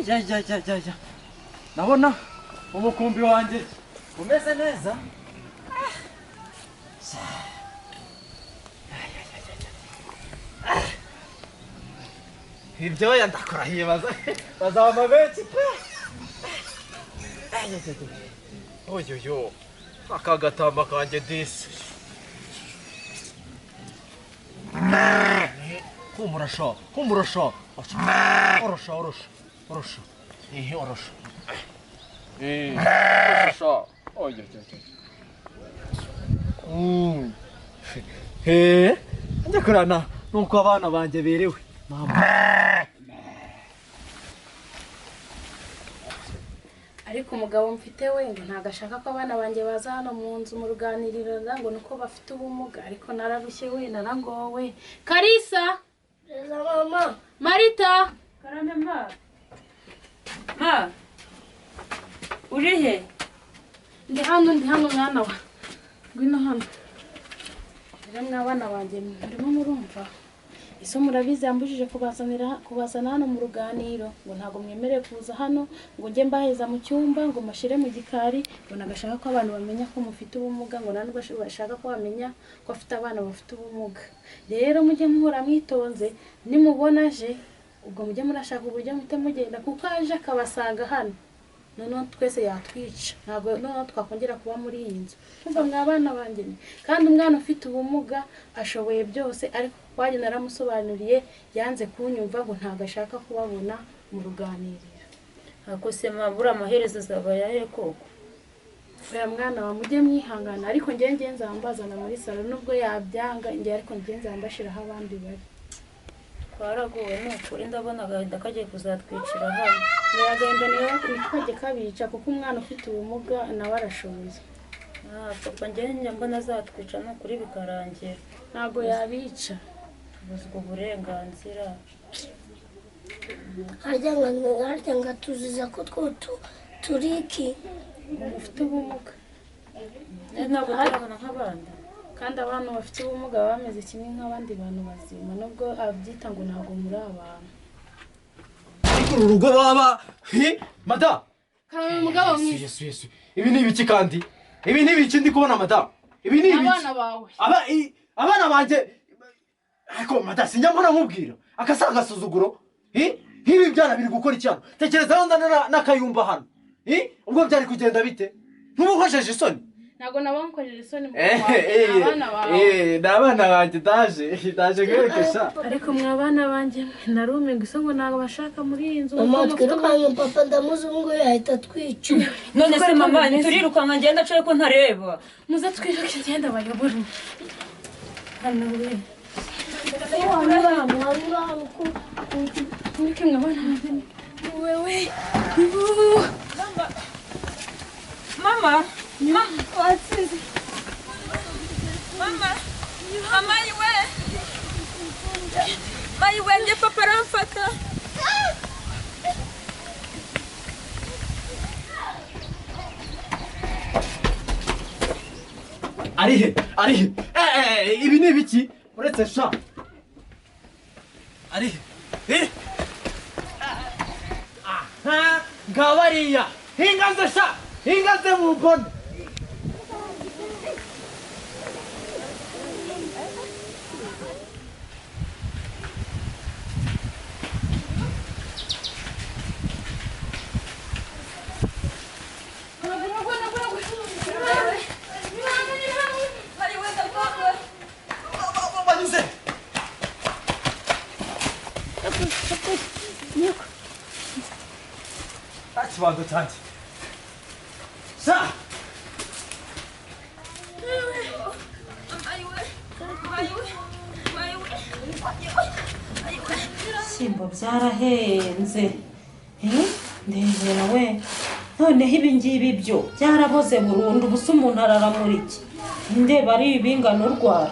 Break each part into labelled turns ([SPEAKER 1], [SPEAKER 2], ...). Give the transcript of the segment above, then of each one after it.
[SPEAKER 1] jya ndabona umukumbi wanjye umeze neza. ibyoya ndakurahiye bazaba benshi pe. oyoyo aka gatamba kanjye disi. humurasha orosha orosha orosha oyoyo njya kurana nuko abana banjye berewe mama.
[SPEAKER 2] ariko umugabo mfite we ngo ntago ashaka ko abana banjye baza hano mu nzu mu ruganiriro ngo nuko bafite ubumuga, ariko nararushye we narangowe. Karisa
[SPEAKER 3] Eza mama.
[SPEAKER 2] Marita
[SPEAKER 4] karame ma uri he?
[SPEAKER 2] ndi hano mwana wa ngwino hano. rero mwabana banjye murimo murumva iso murabizi yambujije kubazana hano mu ruganiro ngo ntago mwemereye kuza hano ngo njye mbaheza mu cyumba ngo mashire mu gikari ngo nagashaka ko abantu bamenya ko mufite ubumuga ngo nanubwo bashaka ko bamenya ko afite abana bafite ubumuga. rero mujye muhora mwitonze nimubona aje ubwo mujye murashaka uburyo muhite mugenda kuko aje akabasanga hano noneho twese yatwica ntabwo noneho twakongera kuba muri iyi nzu. kumva mwabana banjye kandi umwana ufite ubumuga ashoboye byose, ariko kwaje naramusobanuriye yanze kunyumva ngo ntago ashaka kubabona mu ruganiriro.
[SPEAKER 4] ako se mabura amaherezo azaba yahe koko?
[SPEAKER 2] oya mwana wa mujye mwihangana, ariko njye nzambazana muri salo nubwo yabyanga njye, ariko njye nzambashiraho abandi bari.
[SPEAKER 4] twaragowe nukuri ndabona agahinda kagiye kuzatwicira hano.
[SPEAKER 2] agahinda ntikajye kabica kuko umwana ufite ubumuga nawe arashoboye.
[SPEAKER 4] papa njye mbona azatwica nukuri bikarangira.
[SPEAKER 2] ntago yabica,
[SPEAKER 4] tubuzwa uburenganzira.
[SPEAKER 3] harya ngo tuziza ko turiki
[SPEAKER 2] ufite ubumuga
[SPEAKER 4] ntabwo turabona nk'abandi,
[SPEAKER 2] kandi abantu bafite ubumuga baba bameze kimwe nk'abandi bantu bazima, nubwo abyita ngo ntabwo muri abantu.
[SPEAKER 1] ariko uru rugo baba mada
[SPEAKER 2] karame umugabo mwiza.
[SPEAKER 1] yesu ibi ni ibiki kandi? ibi ni ibiki ndi kubona mada? ibi ni ibiki?
[SPEAKER 2] abana bawe
[SPEAKER 1] abana banjye. ariko mada sinjya mbona nkubwira akasa agasuzuguro. nk'ibi byana biri gukora icyano, tekerezaho ndana n'akayumba hano. ubwo byari kugenda bite? ntubukojeje isoni?
[SPEAKER 2] ntabwo nabankojeje isoni abana bawe.
[SPEAKER 1] ni abana banjye ndaje kwerekesha.
[SPEAKER 2] ariko mwabana banjye narume ngo iso ngo ntabwo bashaka muri iyi nzu.
[SPEAKER 3] mama twirukanye papa ndamuzi ngo yahita twica.
[SPEAKER 4] none se mama turirukanka ngenda acaye ko ntareba.
[SPEAKER 2] muze twiruke ngenda bayobora hano we. Mureke mwabana banjye wewe.
[SPEAKER 4] mama watsinze mama mayiwe njye papa aramfata.
[SPEAKER 1] arihe ibi ni ibiki? uretse sha arihe ngabariya hingaze sha hingaze mu mbona. kibanza cyanjye sha
[SPEAKER 4] simbo byarahenze ndebera we noneho ibi ngibi byo byaraboze burundu. ubusa umuntu araramura iki? ndeba ari ibingana urwara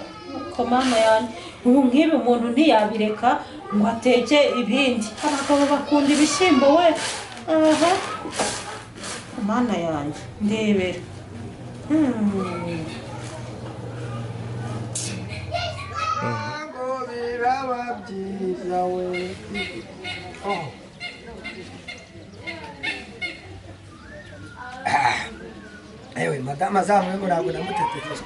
[SPEAKER 4] ko mama yanjye ubu nk'ibi umuntu ntiyabireka ngo ateke ibindi. abagabo bakunda ibishyimbo we. aha mana yanjye ndebera.
[SPEAKER 5] ewe madama zawe ntabwo namutetereje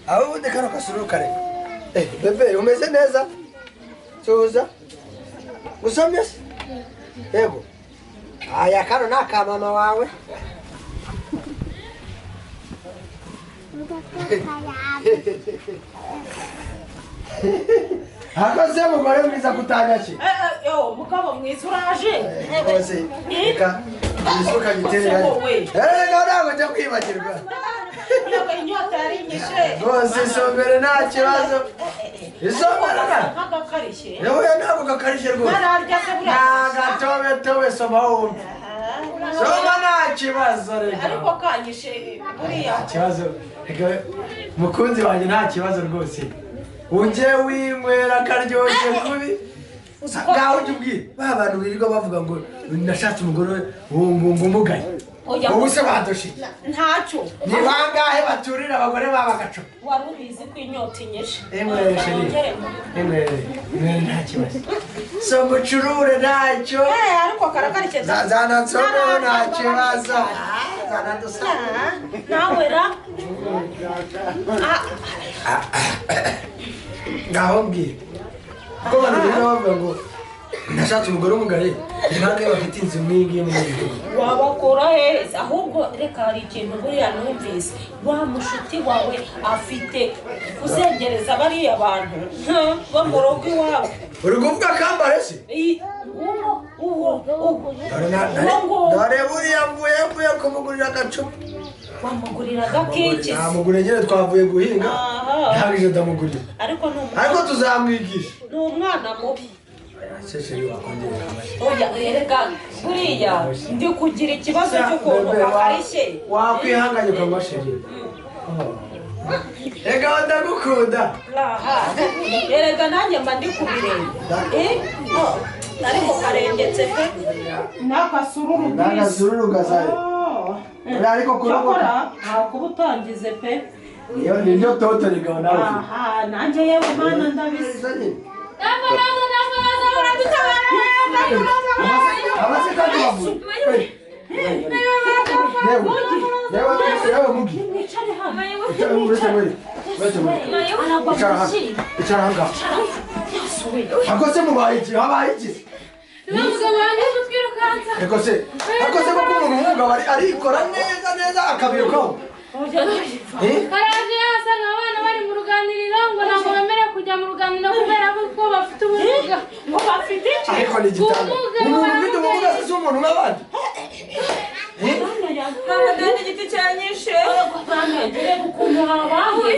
[SPEAKER 5] aho ubundi kano kasuru kare bebe umeze neza tuza usomye se yego aya kano ni aka mama wawe hakaze mugore mwiza kutanyaki
[SPEAKER 4] mugabo mwiza uraje
[SPEAKER 5] rwose reka isuka giterera ntabwo njya kwibagirwa
[SPEAKER 4] inyota yari inyishe
[SPEAKER 5] rwose isombere nta kibazo isombere
[SPEAKER 4] nk'agakarishye
[SPEAKER 5] yewe ntabwo gakarishye rwose
[SPEAKER 4] nararya se
[SPEAKER 5] nta gatobetobe soma wumve soma nta kibazo reka
[SPEAKER 4] ariko kanyishe buriya
[SPEAKER 5] nta kibazo reka mukunzi wanjye nta kibazo rwose ujye winywera akaryoshye kubi ngaho ujya ubwira ba bantu birirwa bavuga ngo nashatse umugore umugaye wowe se badushe
[SPEAKER 4] ntacyo
[SPEAKER 5] ni bangahe baturira abagore babo agacupa
[SPEAKER 4] wari ubizi ko inyota inyishe
[SPEAKER 5] emwere sheri emwere nta kibazo so mucurure ntacyo
[SPEAKER 4] ariko karakarishye
[SPEAKER 5] zanatsomeho nta kibazo zanadusanga
[SPEAKER 4] nawe ra
[SPEAKER 5] ngaho mbwira kuko abantu birirwa bavuga ngo nashatse umugore umugaye ni bangahe bafite inzu nk'iyi muri iki gihugu
[SPEAKER 4] wabakura heza ahubwo reka hari ikintu buriya numvise wa mushuti wawe afite uzengereza bariya bantu bo mu rugo iwabo
[SPEAKER 5] uri kuvuga kambare se dore buriya mvuye kumugurira agacupa
[SPEAKER 4] wamuguriraga kiki
[SPEAKER 5] namugurira nyine twavuye guhinga ntabwo ndamugurira ariko tuzamwigisha
[SPEAKER 4] ni umwana mubi
[SPEAKER 5] shesheri wakongera
[SPEAKER 4] oya reka buriya ndi kugira ikibazo cy'ukuntu bakarishye
[SPEAKER 5] wakwihanganye ukanywa sheri reka ndagukunda
[SPEAKER 4] erega nanjye mba ndi kubireba ariko karengetse pe
[SPEAKER 5] n'agasururu gasaye ariko kurabona
[SPEAKER 4] ntakuba utangize pe
[SPEAKER 5] iyo ni ryo toto rigabo nawe
[SPEAKER 4] nanjye yewe mana ndabizi
[SPEAKER 5] abasekandi bavuye yewe mugi icara ahangaha akose mubaye iki habaye iki akose koko umuntu w'umugabo arikora neza akabirukaho
[SPEAKER 2] karaje yasanga abana bari mu ruganiriro ngo ntabwo bemerewe kujya mu ruganiriro kubera ko bafite ubumuga
[SPEAKER 4] ngo bafite iki
[SPEAKER 5] ariko ni igitanda umuntu ufite ubumuga si umuntu nk'abandi
[SPEAKER 4] ntabwo igiti cyanyishe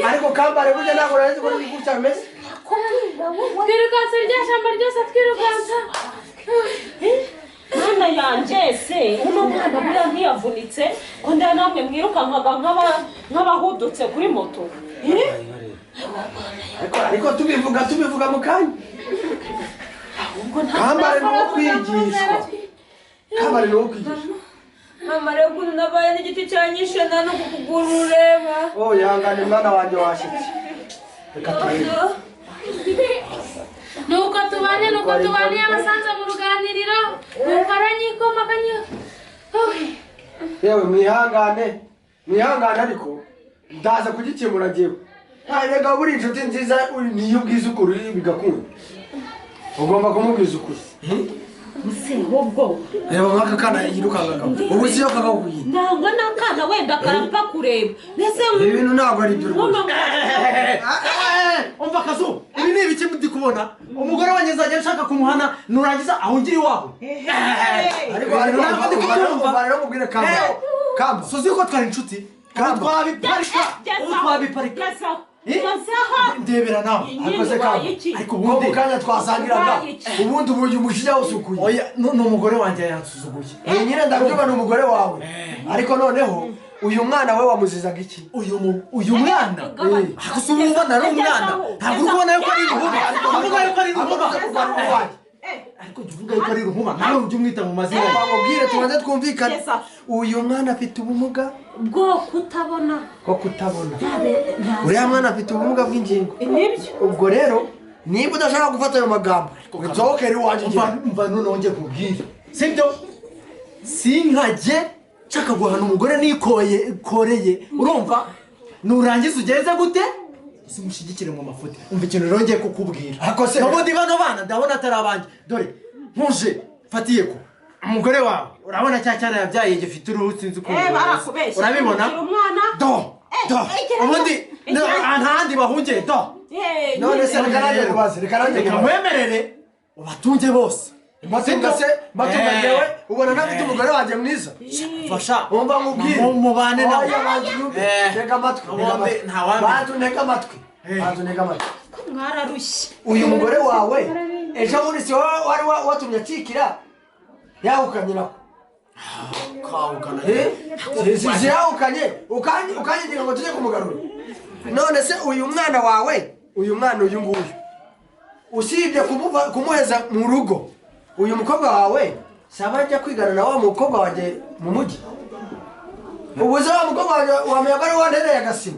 [SPEAKER 5] ariko kambare burya ntabwo urazi ko n'ibigugu cyameze
[SPEAKER 2] twirukansa rya shyamba ryose twirukansa
[SPEAKER 4] mwana yanjye se uno mwana buriya ntiyavunitse ko ndaya namwe mwirukankaga nk'abahudutse kuri moto
[SPEAKER 5] ariko tubivuga mu kanya kambare ni uwo kwigishwa kambare ni uwo kwigishwa
[SPEAKER 4] mama rero ukuntu nabaye n'igiti cyanyishe nta no kukugura ureba
[SPEAKER 5] yangane mwana wanjye washyitse reka turebe
[SPEAKER 2] nuko tubaniye abasanze mu ruganiriro nuko aranyikoma
[SPEAKER 5] yewe mwihangane ariko ndaza kugikemura njyewe ntarega buri inshuti nziza niyo ubwiza ukuri bigakunda ugomba kumubwiza ukuri
[SPEAKER 4] ubwo
[SPEAKER 5] reba nk'aka kana yirukangaga ubu siyo kagakubwira
[SPEAKER 4] ntabwo n'akana wenda karapfa kureba mbese
[SPEAKER 5] ibi bintu ntabwo ari ibyo rwose
[SPEAKER 1] umva akazu ibi ni ibiki ndi kubona umugore wanjye nzajya nshaka kumuhana nurangiza aho ngira iwabo
[SPEAKER 5] ariko ntabwo ndi kumwumva rero mubwire kamba
[SPEAKER 1] suzi ko twari inshuti twabiparika ndebera nawe
[SPEAKER 5] ariko ubundi kanya twasangiraga ubundi uburyo umushiya usukuye
[SPEAKER 1] oya ni umugore wanjye yansuzuguye
[SPEAKER 5] nyine ndabyuba ni umugore wawe ariko noneho uyu mwana we wamuzizaga iki
[SPEAKER 1] uyu mwana gusa ubu ubona ari umwana ntabwo uri kubona yuko ari iruhuma uvuga yuko ari iruhuma ariko jya uvuga yuko ari iruhuma nawe ujye umwita mu mazina
[SPEAKER 5] bamubwire tubanze twumvikane uyu mwana afite ubumuga
[SPEAKER 4] bwo kutabona
[SPEAKER 5] uriya mwana afite ubumuga bw'ingingo ubwo rero niba udashaka gufata ayo magambo nsohokere iwanjye
[SPEAKER 1] mva none wongeye kubwira sibyo sinkajye nshaka guhana umugore nikoreye urumva nurangiza ugeze gute simushyigikire mu mafuti umva ikintu rero ngiye kukubwira n'ubundi bano bana ndabona atari abanjye dore nkuje fatiye ko umugore wawe urabona cya cyana yabyaye gifite uruhu sinzi ukuntu urabibona ubundi ntahandi bahungiye
[SPEAKER 5] none se reka nanjye
[SPEAKER 1] nkwemerere ubatunge bose
[SPEAKER 5] matunga yewe ubona ntafite umugore wanjye mwiza
[SPEAKER 1] fasha
[SPEAKER 5] wumva nkubwire
[SPEAKER 1] mubane nawe
[SPEAKER 5] tega amatwi ntega amatwi
[SPEAKER 4] mwararushye
[SPEAKER 5] uyu mugore wawe ejo bundi si wowe wari watumye akikira yahukanye nako yahukanye ukanyigira ngo tujye kumugarura none se uyu mwana wawe uyu nguyu usibye kumuheza mu rugo uyu mukobwa wawe saba ajya kwigana na wa mukobwa wanjye mu mujyi ubuze wa mukobwa wanjye wamenya ko ari wandereye agasima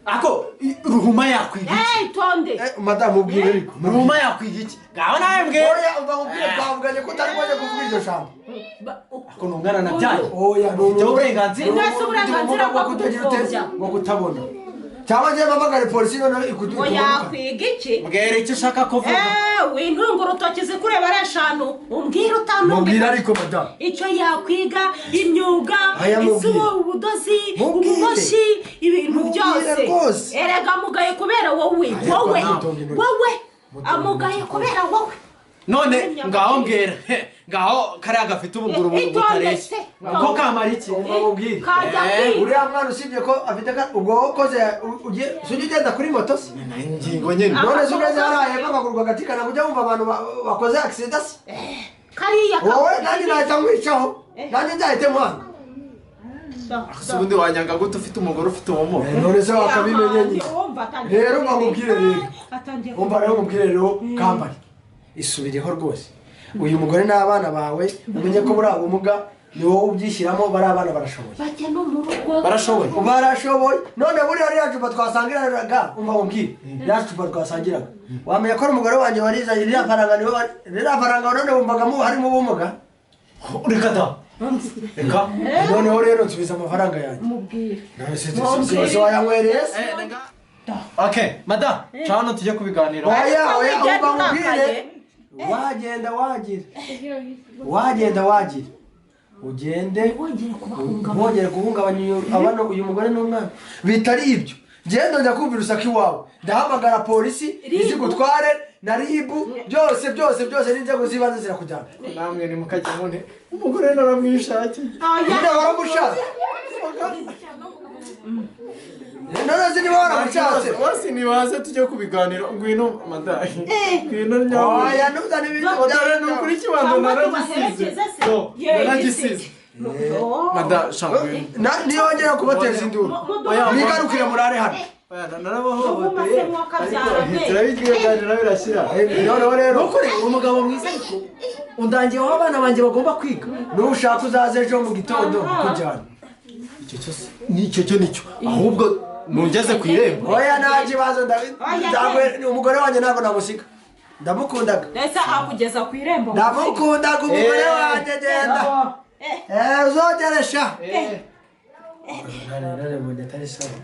[SPEAKER 1] ako ruhuma yakwiga
[SPEAKER 4] iki tonde
[SPEAKER 5] madamu ubwire ariko
[SPEAKER 1] ruhuma yakwiga iki ngaho nawe mbwira
[SPEAKER 5] oya umva nkubwire twavuganye ko utari bwaje kuvuga iryo jambo
[SPEAKER 1] ako nungana nabyaye
[SPEAKER 5] oya
[SPEAKER 1] ujya uburenganzira
[SPEAKER 5] bwo kutabona cyangwa njye mpamagare polisi noneho ikuduka
[SPEAKER 4] yakwiga iki
[SPEAKER 1] mbwira icyo ushaka kuvuga
[SPEAKER 4] wintunga urutoki zikureba ari eshanu umbwira utantunga
[SPEAKER 5] mubwira ariko madamu
[SPEAKER 4] icyo yakwiga imyuga ubudozi ububoshyi ibintu byose erega amugaye kubera wowe amugaye kubera wowe
[SPEAKER 1] none ngaho mbwira ngaho kariya gafite ubuguru butareshya ko kamara iki
[SPEAKER 5] mubwire uriya mwana usibye ko afite ubwo wakoze ujya ugenda kuri moto se
[SPEAKER 1] ingingo nyine
[SPEAKER 5] none se ugeze hariya nk'amaguru gagatikana kujya wumva abantu bakoze agisida se
[SPEAKER 4] kariya
[SPEAKER 5] wowe nanjye nahita nkwicaho nanjye nzahite muhanga
[SPEAKER 1] ubundi wanyanga gute ufite umugore ufite ubumuga
[SPEAKER 5] none se wakabimenye nyine rero nkubwire rero umva rero nkubwire rero kambari isubireho rwose uyu mugore n'abana bawe umenye ko buriya bumuga ni wowe ubyishyiramo bari abana barashoboye barashoboye none buriya ririya cupa twasangiraga umva nkubwire ririya cupa twasangiraga wamenya ko ari umugore wanjye warizanye ririya faranga none wumvagamo harimo ubumuga
[SPEAKER 1] reka da reka
[SPEAKER 5] noneho rero nsubiza amafaranga yanjye mubwire wayanywereye se
[SPEAKER 1] okay madame cyane tujye kubiganira
[SPEAKER 5] oya umva nkubwire wagenda wagira ugende wongere guhungabanya uyu mugore n'umwana bitari ibyo genda njya kumva urusaku iwawe ndahamagara polisi izigutware na ribu byose n'inzego z'ibanze zirakujyana
[SPEAKER 1] namwe nimukajya mune umugore naramwishakiye
[SPEAKER 5] nyine waramushaka none niba waramushatse
[SPEAKER 1] bose nibaze tujye kubiganira ngwino madame ngwino nyawe
[SPEAKER 5] oya ntuzane ibintu
[SPEAKER 1] dore ni ukuri kibanza naragisize madame shangwe
[SPEAKER 5] niyongera kubateza induru mwigarukire murare hano
[SPEAKER 1] narabahohoteye turabitwiganira birashyira noneho rero nukuri umugabo mwiza ariko undangiyeho abana banjye bagomba kwiga
[SPEAKER 5] nushaka uzaze ejo mu gitondo kujyana
[SPEAKER 1] nicyo ahubwo mugeze ku irembo
[SPEAKER 5] oya nta kibazo umugore wanjye ntabwo namusiga ndamukundaga
[SPEAKER 4] ndetse akugeza ku irembo
[SPEAKER 5] ndamukundaga umugore wanjye genda uzogeresha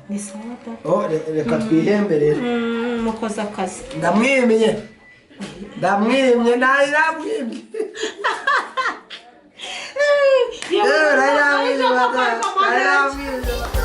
[SPEAKER 4] ni sawa
[SPEAKER 5] reka twihemberere
[SPEAKER 4] mukoze akazi
[SPEAKER 5] ndamwimye nari namwimye nari namwimye